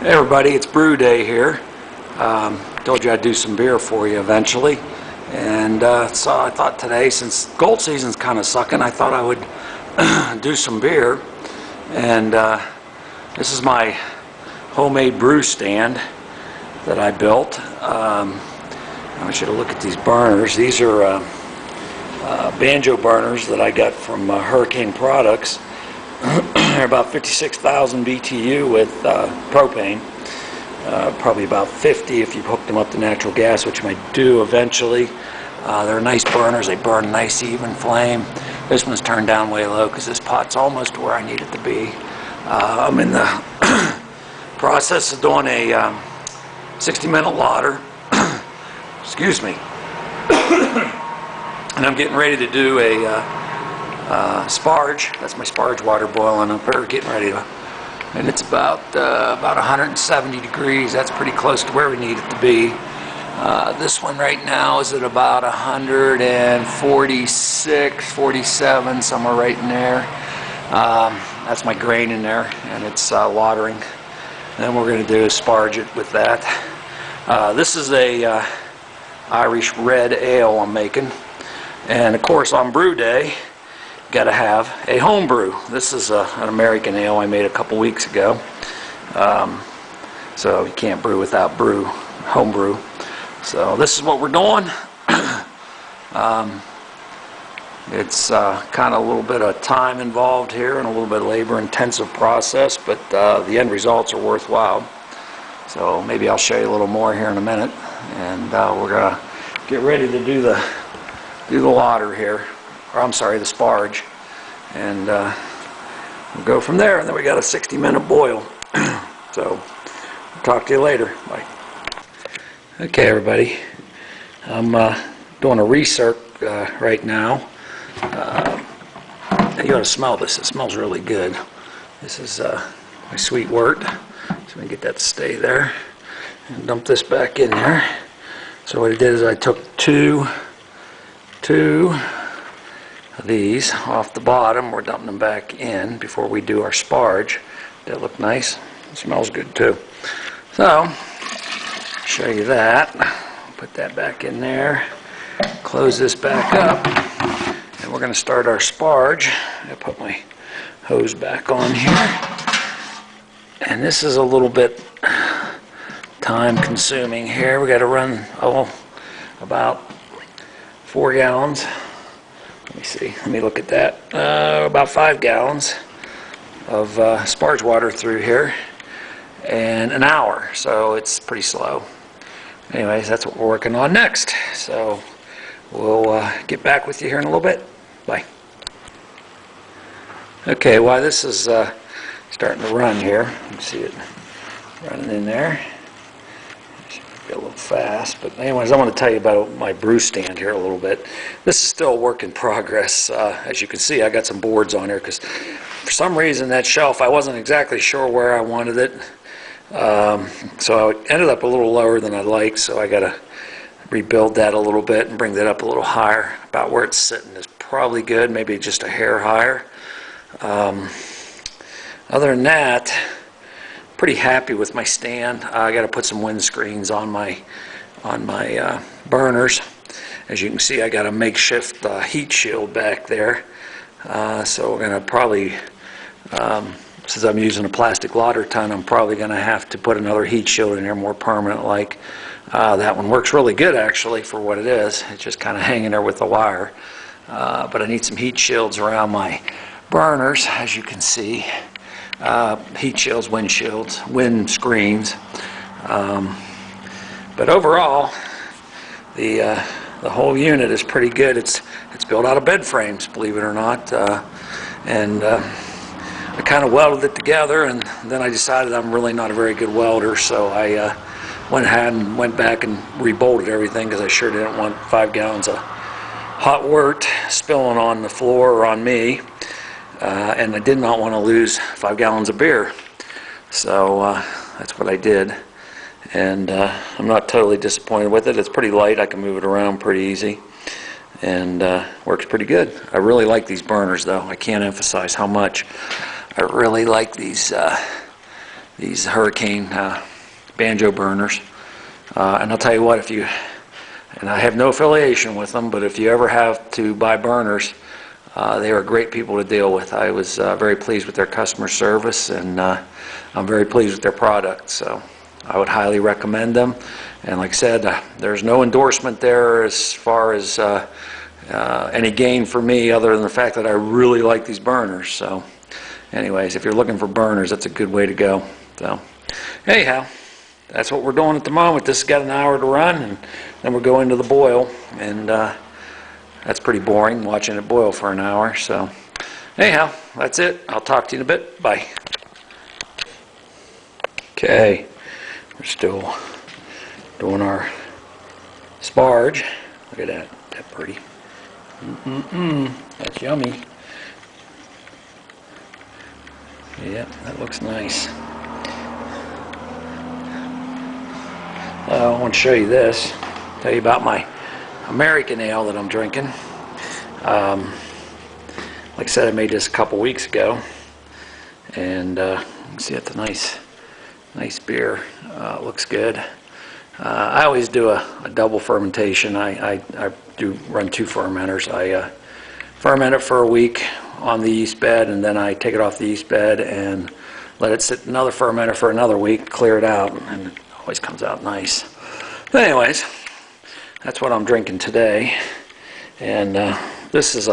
Hey everybody, it's brew day here. Told you I'd do some beer for you eventually, and so I thought today, since gold season's kind of sucking, I thought I would do some beer. And this is my homemade brew stand that I built. I want you to look at these burners. These are banjo burners that I got from Hurricane Products. They're about 56,000 BTU with propane, probably about 50 if you hooked them up to natural gas, which you might do eventually. They're nice burners. They burn a nice even flame. This one's turned down way low because this pot's almost where I need it to be. I'm in the process of doing a 60-minute lauter. Excuse me. And I'm getting ready to do a Sparge. That's my Sparge water boiling up there, getting ready to, and it's about 170 degrees. That's pretty close to where we need it to be. This one right now is at about 146, 47, somewhere right in there. That's my grain in there, and it's lautering. And then we're going to do is Sparge it with that. This is a Irish red ale I'm making, and of course on brew day got to have a home brew. This is an American ale I made a couple weeks ago. So you can't brew without home brew. So this is what we're doing. It's kind of a little bit of time involved here and a little bit of labor intensive process, but the end results are worthwhile. So maybe I'll show you a little more here in a minute, and we're gonna get ready to do the lauter here. Or I'm sorry, the Sparge, and we'll go from there. And then we got a 60-minute boil. So, talk to you later. Bye. Okay, everybody. I'm doing a recirc right now. You ought to smell this. It smells really good. This is my sweet wort. So we get that to stay there. And dump this back in there. So what I did is I took two of these off the bottom. We're dumping them back in before we do our Sparge. That look nice. It smells good too. So, show you that. Put that back in there. Close this back up. And we're going to start our Sparge. I put my hose back on here. And this is a little bit time consuming here. We got to run about 4 gallons. Let me see. Let me look at that. About 5 gallons of Sparge water through here, and an hour. So it's pretty slow. Anyways, that's what we're working on next. So we'll get back with you here in a little bit. Bye. Okay. While this is starting to run here, you can see it running in there. A little fast, but anyways, I want to tell you about my brew stand here a little bit. This is still a work in progress. As you can see, I got some boards on here because for some reason that shelf, I wasn't exactly sure where I wanted it. So I ended up a little lower than I'd like, so I got to rebuild that a little bit and bring that up a little higher. About where it's sitting is probably good, maybe just a hair higher. Other than that, pretty happy with my stand. I got to put some wind screens on my burners. As you can see, I got a makeshift heat shield back there. So we're going to probably, since I'm using a plastic lauter ton, I'm probably going to have to put another heat shield in there, more permanent like. That one works really good actually for what it is. It's just kind of hanging there with the wire. But I need some heat shields around my burners, as you can see. Heat shields, wind screens. But overall, the whole unit is pretty good. It's built out of bed frames, believe it or not. And I kind of welded it together, and then I decided I'm really not a very good welder, so I went ahead and went back and rebolted everything because I sure didn't want 5 gallons of hot wort spilling on the floor or on me. And I did not want to lose 5 gallons of beer. So that's what I did. And I'm not totally disappointed with it. It's pretty light. I can move it around pretty easy. And works pretty good. I really like these burners, though. I can't emphasize how much I really like these these Hurricane banjo burners. And I'll tell you what, and I have no affiliation with them, but if you ever have to buy burners, they are great people to deal with. I was very pleased with their customer service, and I'm very pleased with their product. So I would highly recommend them. And like I said, there's no endorsement there as far as any gain for me other than the fact that I really like these burners. So anyways, if you're looking for burners, that's a good way to go. So anyhow, that's what we're doing at the moment. This has got an hour to run, and then we'll go into the boil, and that's pretty boring, watching it boil for an hour. So anyhow, that's it. I'll talk to you in a bit. Bye. Okay, we're still doing our Sparge. Look at that. That's pretty. That's yummy. Yeah, that looks nice. I want to show you this. Tell you about my American ale that I'm drinking. Like I said, I made this a couple weeks ago, and you can see it's a nice beer. It looks good. I always do a double fermentation. I do run 2 fermenters. I ferment it for a week on the yeast bed, and then I take it off the yeast bed and let it sit in another fermenter for another week, clear it out, and it always comes out nice. But anyways, that's what I'm drinking today. And this is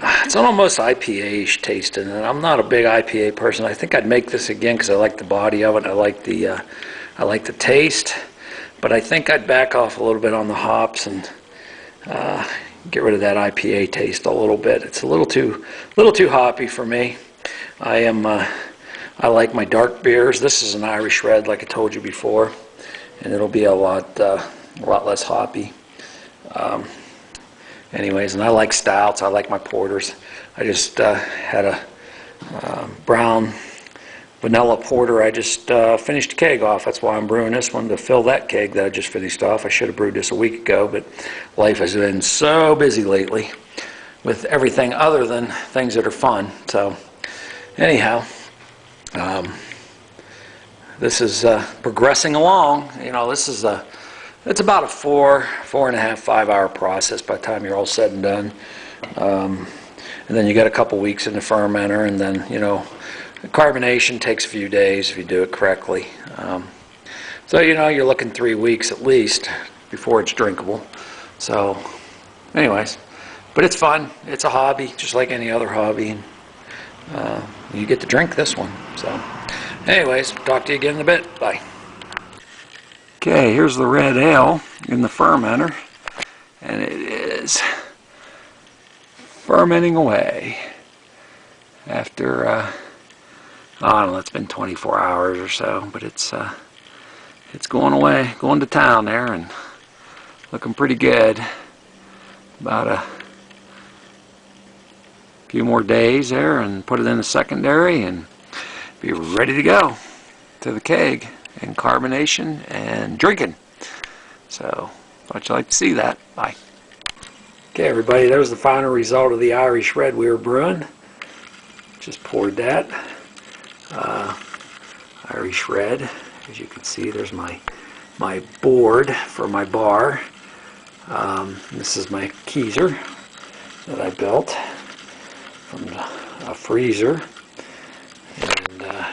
it's almost IPA-ish tasting, and I'm not a big IPA person. I think I'd make this again because I like the body of it. I like the taste, but I think I'd back off a little bit on the hops and get rid of that IPA taste a little bit. It's a little too hoppy for me. I like my dark beers. This is an Irish Red, like I told you before, and it'll be a lot less hoppy. Anyways, and I like stouts. I like my porters. I just had a brown vanilla porter. I just finished a keg off. That's why I'm brewing this one, to fill that keg that I just finished off. I should have brewed this a week ago, but life has been so busy lately with everything other than things that are fun. So anyhow, this is progressing along. You know, this is it's about a 4.5, 5 hour process by the time you're all said and done. And then you got a couple weeks in the fermenter, and then, you know, carbonation takes a few days if you do it correctly. So, you know, you're looking 3 weeks at least before it's drinkable. So anyways, but it's fun. It's a hobby, just like any other hobby. You get to drink this one. So anyways, talk to you again in a bit. Bye. Okay, here's the red ale in the fermenter, and it is fermenting away after I don't know, it's been 24 hours or so, but it's going away, going to town there, and looking pretty good. About a few more days there, and put it in the secondary, and be ready to go to the keg and carbonation and drinking. So thought you'd like to see that. Bye. Okay, everybody, that was the final result of the Irish Red we were brewing. Just poured that Irish Red. As you can see, there's my board for my bar. This is my keezer that I built from a freezer. And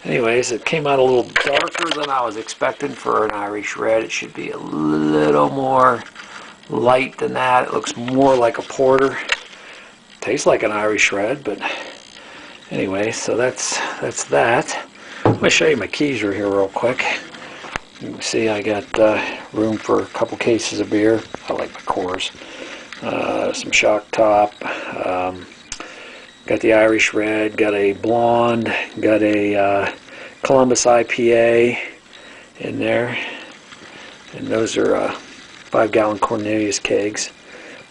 anyways, it came out a little darker than I was expecting for an Irish Red. It should be a little more light than that. It looks more like a porter. Tastes like an Irish Red, but anyway, so that's that. I'm going to show you my keezer here real quick. You can see I got room for a couple cases of beer. I like my Coors. Some shock top. Got the Irish Red, got a blonde, got a Columbus IPA in there, and those are 5-gallon Cornelius kegs.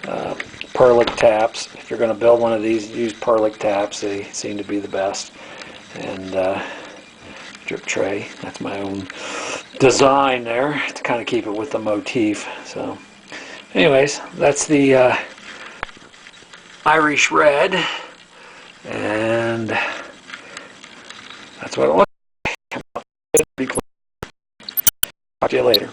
Perlick taps. If you're going to build one of these, use Perlick taps. They seem to be the best. And drip tray. That's my own design there to kind of keep it with the motif. So, anyways, that's the Irish Red. And That's what it looks like. Talk to you later.